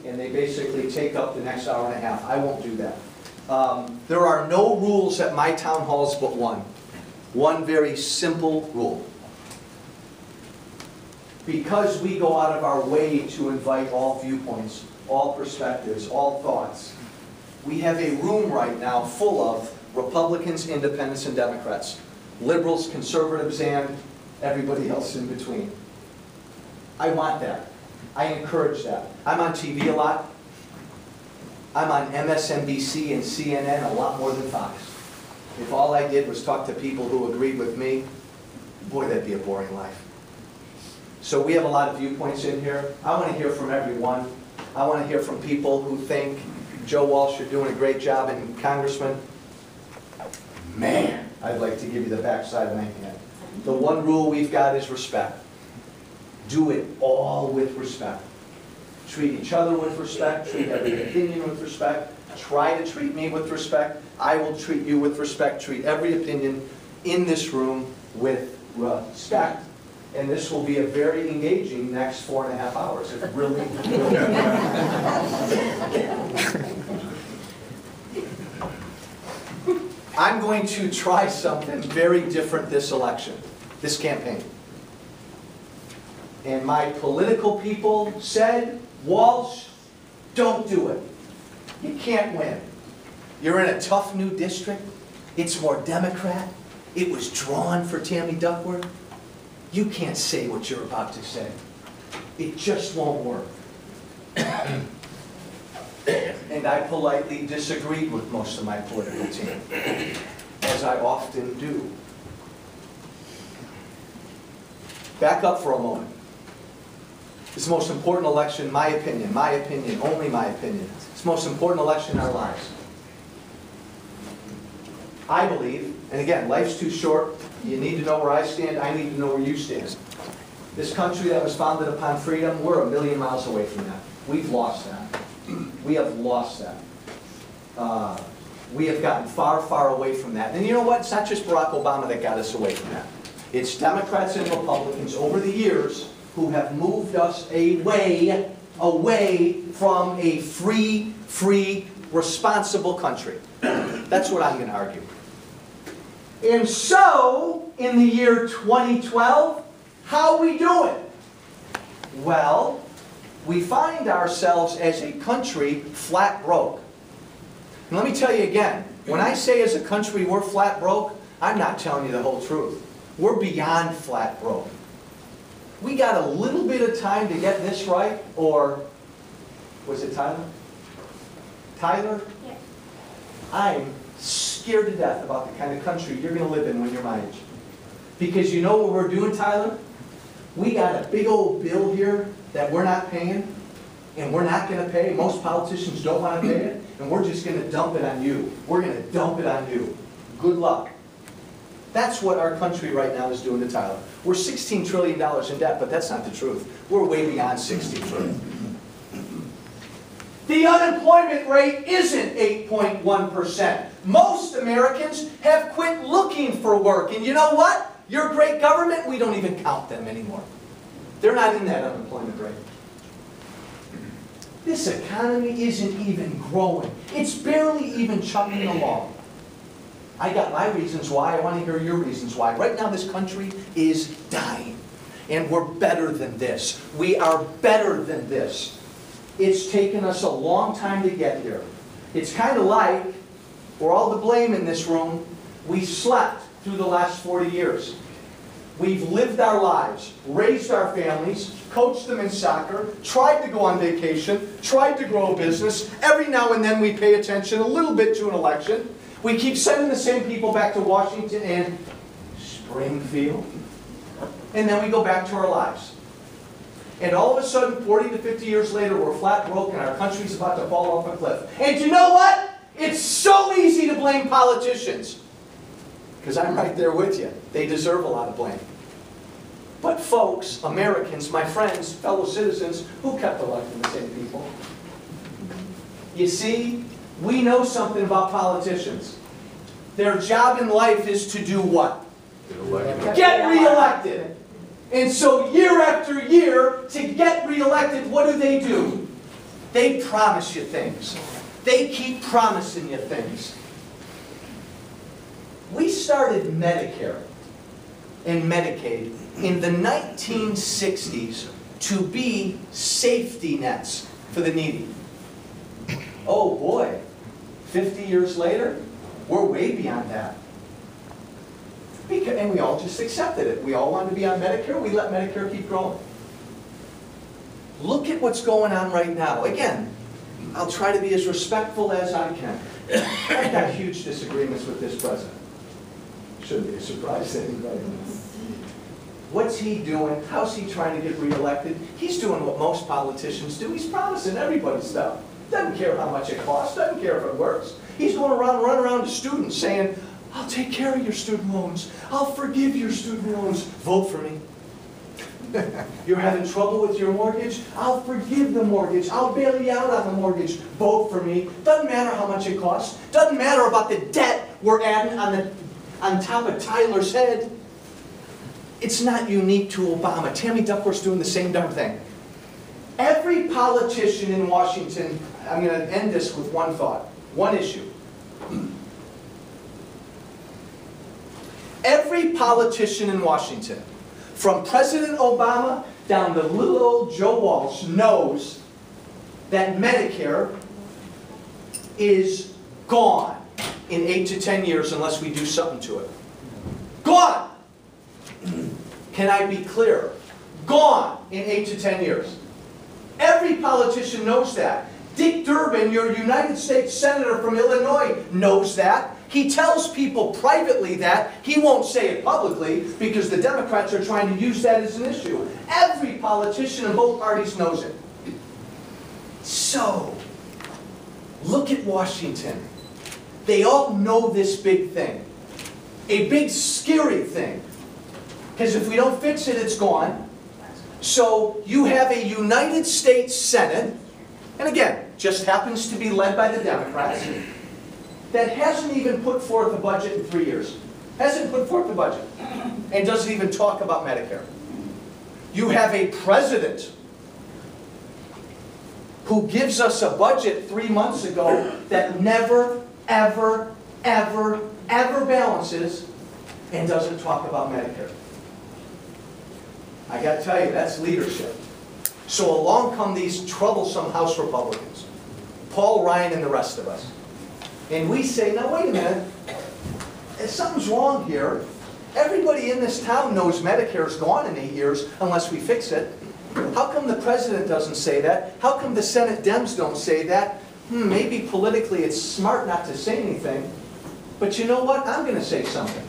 and they basically take up the next hour and a half. I won't do that. There are no rules at my town halls but one. One very simple rule. Because we go out of our way to invite all viewpoints, all perspectives, all thoughts, we have a room right now full of Republicans, Independents, and Democrats. Liberals, conservatives, and everybody else in between. I want that. I encourage that. I'm on TV a lot. I'm on MSNBC and CNN a lot more than Fox. If all I did was talk to people who agreed with me, boy, that'd be a boring life. So we have a lot of viewpoints in here. I want to hear from everyone. I want to hear from people who think, Joe Walsh, you're doing a great job, and Congressman, man, I'd like to give you the backside of my hand. The one rule we've got is respect. Do it all with respect. Treat each other with respect. Treat every opinion with respect. Try to treat me with respect. I will treat you with respect. Treat every opinion in this room with respect. And this will be a very engaging next 4.5 hours. It really will. I'm going to try something very different this election, this campaign. And my political people said, Walsh, don't do it. You can't win. You're in a tough new district. It's more Democrat. It was drawn for Tammy Duckworth. You can't say what you're about to say. It just won't work. And I politely disagreed with most of my political team, as I often do. Back up for a moment. It's the most important election, my opinion, only my opinion. It's the most important election in our lives. I believe, and again, life's too short. You need to know where I stand. I need to know where you stand. This country that was founded upon freedom, we're a million miles away from that. We've lost that. We have lost that. We have gotten far, far away from that. And you know what? It's not just Barack Obama that got us away from that. It's Democrats and Republicans over the years who have moved us away from a free, responsible country. That's what I'm going to argue. And so, in the year 2012, how are we doing? Well, we find ourselves as a country flat broke. And let me tell you again, when I say as a country we're flat broke, I'm not telling you the whole truth. We're beyond flat broke. We got a little bit of time to get this right, or was it Tyler? Tyler? Yeah. I'm scared to death about the kind of country you're going to live in when you're my age. Because you know what we're doing, Tyler? We got a big old bill here that we're not paying, and we're not going to pay. Most politicians don't want to pay it, and we're just going to dump it on you. We're going to dump it on you. Good luck. That's what our country right now is doing to Tyler. We're $16 trillion in debt, but that's not the truth. We're way beyond $16 trillion. The unemployment rate isn't 8.1%. Most Americans have quit looking for work. And you know what? Your great government, we don't even count them anymore. They're not in that unemployment rate. This economy isn't even growing. It's barely even chugging along. I got my reasons why. I want to hear your reasons why. Right now, this country is dying. And we're better than this. We are better than this. It's taken us a long time to get here. It's kind of like, we're all to blame in this room, we slept through the last 40 years. We've lived our lives, raised our families, coached them in soccer, tried to go on vacation, tried to grow a business. Every now and then we pay attention a little bit to an election. We keep sending the same people back to Washington and Springfield. And then we go back to our lives. And all of a sudden, 40 to 50 years later, we're flat broke and our country's about to fall off a cliff. And you know what? It's so easy to blame politicians. Because I'm right there with you. They deserve a lot of blame. But folks, Americans, my friends, fellow citizens, who kept electing the same people? You see, we know something about politicians. Their job in life is to do what? Get reelected. And so year after year, to get reelected, what do? They promise you things. They keep promising you things. We started Medicare and Medicaid in the 1960s to be safety nets for the needy. Oh boy, 50 years later, we're way beyond that. And we all just accepted it. We all wanted to be on Medicare, we let Medicare keep growing. Look at what's going on right now. Again, I'll try to be as respectful as I can. I've got huge disagreements with this president. Shouldn't be a surprise to anybody. What's he doing? How's he trying to get reelected? He's doing what most politicians do. He's promising everybody stuff. Doesn't care how much it costs, doesn't care if it works. He's going around, run around to students saying, I'll take care of your student loans. I'll forgive your student loans. Vote for me. You're having trouble with your mortgage? I'll forgive the mortgage. I'll bail you out on the mortgage. Vote for me. Doesn't matter how much it costs. Doesn't matter about the debt we're adding on top of Tyler's head. It's not unique to Obama. Tammy Duckworth's doing the same darn thing. Every politician in Washington, I'm going to end this with one thought, one issue. Every politician in Washington, from President Obama down to little old Joe Walsh, knows that Medicare is gone in 8 to 10 years unless we do something to it. Gone! Can I be clear? Gone in 8 to 10 years. Every politician knows that. Dick Durbin, your United States Senator from Illinois, knows that. He tells people privately that. He won't say it publicly because the Democrats are trying to use that as an issue. Every politician in both parties knows it. So, look at Washington. They all know this big thing. A big scary thing. Because if we don't fix it, it's gone. So you have a United States Senate, and again, just happens to be led by the Democrats, that hasn't even put forth a budget in 3 years. Hasn't put forth a budget. And doesn't even talk about Medicare. You have a president who gives us a budget 3 months ago that never, ever, ever, ever balances and doesn't talk about Medicare. I got to tell you, that's leadership. So along come these troublesome House Republicans, Paul Ryan and the rest of us. And we say, now wait a minute, something's wrong here. Everybody in this town knows Medicare's gone in 8 years unless we fix it. How come the president doesn't say that? How come the Senate Dems don't say that? Maybe politically it's smart not to say anything. But you know what? I'm going to say something.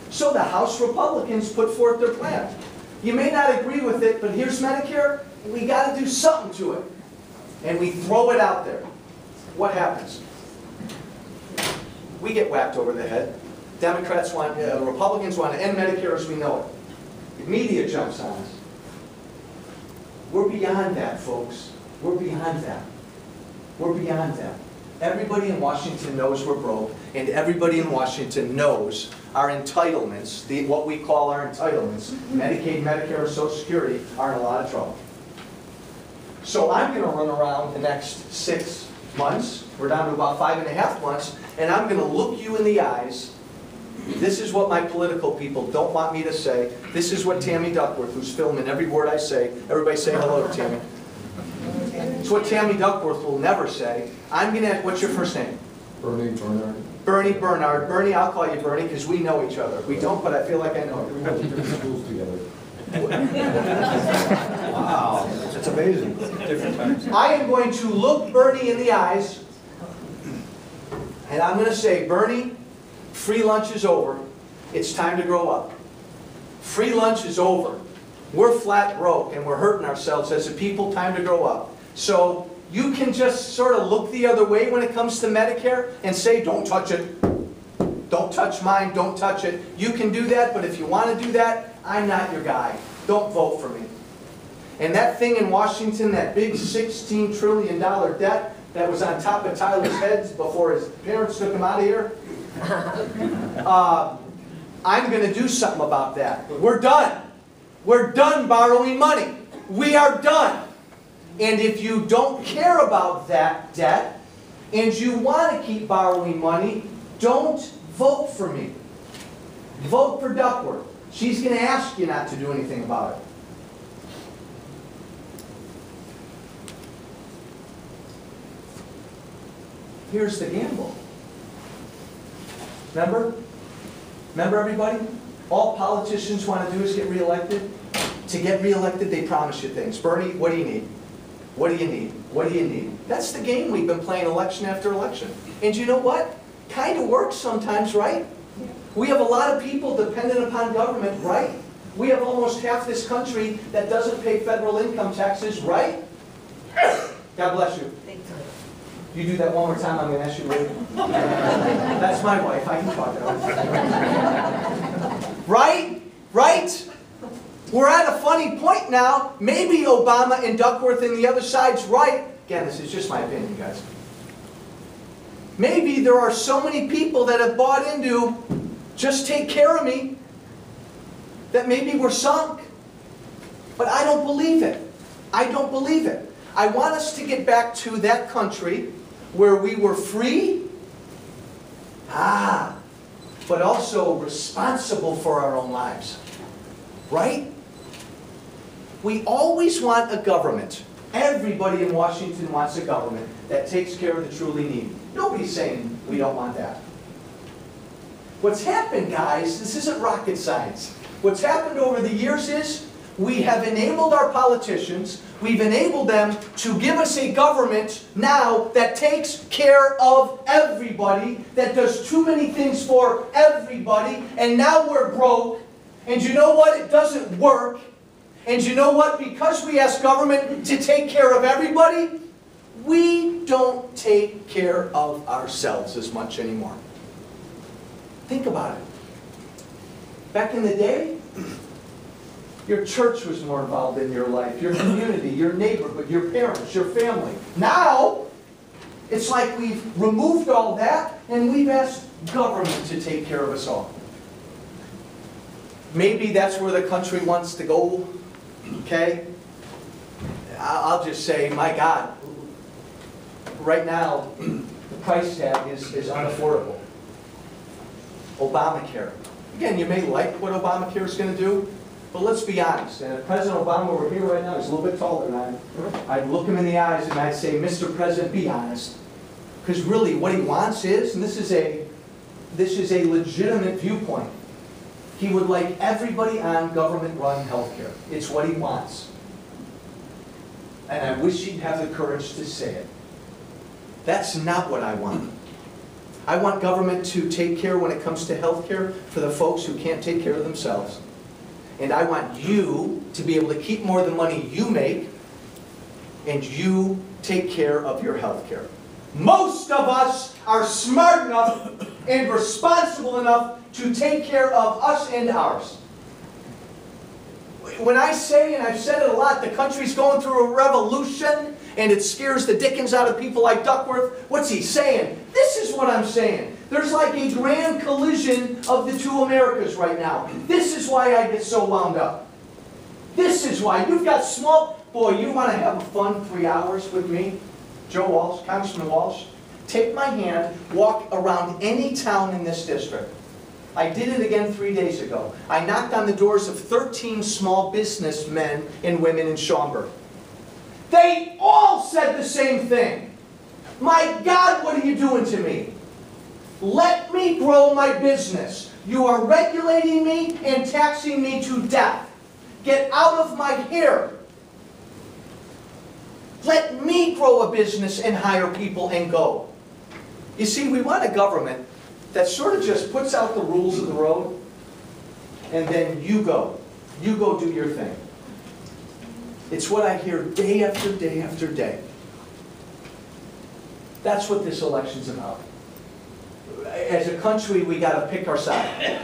So the House Republicans put forth their plan. You may not agree with it, but here's Medicare. We got to do something to it. And we throw it out there. What happens? We get whacked over the head. Democrats want, Republicans want to end Medicare as we know it. The media jumps on us. We're beyond that, folks. We're beyond that. We're beyond that. Everybody in Washington knows we're broke, and everybody in Washington knows our entitlements, what we call our entitlements, Medicaid, Medicare, and Social Security, are in a lot of trouble. So I'm going to run around the next 6 months, we're down to about 5.5 months, and I'm going to look you in the eyes. This is what my political people don't want me to say. This is what Tammy Duckworth, who's filming every word I say. Everybody say hello to Tammy. It's what Tammy Duckworth will never say. I'm going to, what's your first name? Bernie Bernard. Bernie Bernard. Bernie, I'll call you Bernie because we know each other. We don't, but I feel like I know you. We went to different schools together. Wow, that's amazing. Different times. I am going to look Bernie in the eyes, and I'm going to say, Bernie, free lunch is over. It's time to grow up. Free lunch is over. We're flat broke, and we're hurting ourselves as a people. Time to grow up. So you can just sort of look the other way when it comes to Medicare and say, don't touch it. Don't touch mine. Don't touch it. You can do that, but if you want to do that, I'm not your guy. Don't vote for me. And that thing in Washington, that big $16 trillion debt that was on top of Tyler's head before his parents took him out of here, I'm going to do something about that. We're done. We're done borrowing money. We are done. And if you don't care about that debt, and you want to keep borrowing money, don't vote for me. Vote for Duckworth. She's going to ask you not to do anything about it. Here's the gamble. Remember? Remember, everybody? All politicians want to do is get reelected. To get reelected, they promise you things. Bernie, what do you need? What do you need? What do you need? That's the game we've been playing election after election. And you know what? Kind of works sometimes, right? We have a lot of people dependent upon government, right? We have almost half this country that doesn't pay federal income taxes, right? God bless you. You do that one more time, I'm going to ask you to leave. That's my wife. I can talk to her. Right? Right? We're at a funny point now. Maybe Obama and Duckworth and the other side's right. Again, this is just my opinion, guys. Maybe there are so many people that have bought into just take care of me that maybe we're sunk. But I don't believe it. I don't believe it. I want us to get back to that country where we were free, but also responsible for our own lives. Right? We always want a government. Everybody in Washington wants a government that takes care of the truly needy. Nobody's saying we don't want that. What's happened, guys, this isn't rocket science. What's happened over the years is we have enabled our politicians, we've enabled them to give us a government now that takes care of everybody, that does too many things for everybody, and now we're broke. And you know what? It doesn't work. And you know what? Because we ask government to take care of everybody, we don't take care of ourselves as much anymore. Think about it. Back in the day, your church was more involved in your life, your community, your neighborhood, your parents, your family. Now, it's like we've removed all that and we've asked government to take care of us all. Maybe that's where the country wants to go, okay? I'll just say, my God, right now, the price tag is unaffordable. Obamacare. Again, you may like what Obamacare is going to do, but let's be honest. And if President Obama were here right now, he's a little bit taller than I am, I'd look him in the eyes and I'd say, Mr. President, be honest. Because really what he wants is, and this is a legitimate viewpoint, he would like everybody on government-run health care. It's what he wants. And I wish he'd have the courage to say it. That's not what I want. I want government to take care when it comes to health care for the folks who can't take care of themselves. And I want you to be able to keep more of the money you make and you take care of your health care. Most of us are smart enough and responsible enough to take care of us and ours. When I say, and I've said it a lot, the country's going through a revolution and it scares the dickens out of people like Duckworth, what's he saying? This is what I'm saying. There's like a grand collision of the two Americas right now. This is why I get so wound up. This is why. You've got small... Boy, you want to have a fun 3 hours with me? Joe Walsh, Congressman Walsh, take my hand, walk around any town in this district. I did it again 3 days ago. I knocked on the doors of 13 small businessmen and women in Schaumburg. They all said the same thing. My God, what are you doing to me? Let me grow my business. You are regulating me and taxing me to death. Get out of my hair. Let me grow a business and hire people and go. You see, we want a government that sort of just puts out the rules of the road and then you go. You go do your thing. It's what I hear day after day after day. That's what this election's about. As a country, we got to pick our side.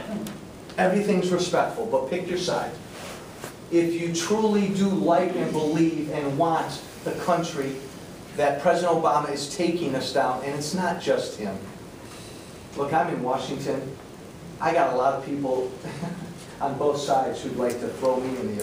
Everything's respectful, but pick your side. If you truly do like and believe and want the country that President Obama is taking us down, and it's not just him. Look, I'm in Washington. I got a lot of people on both sides who'd like to throw me in the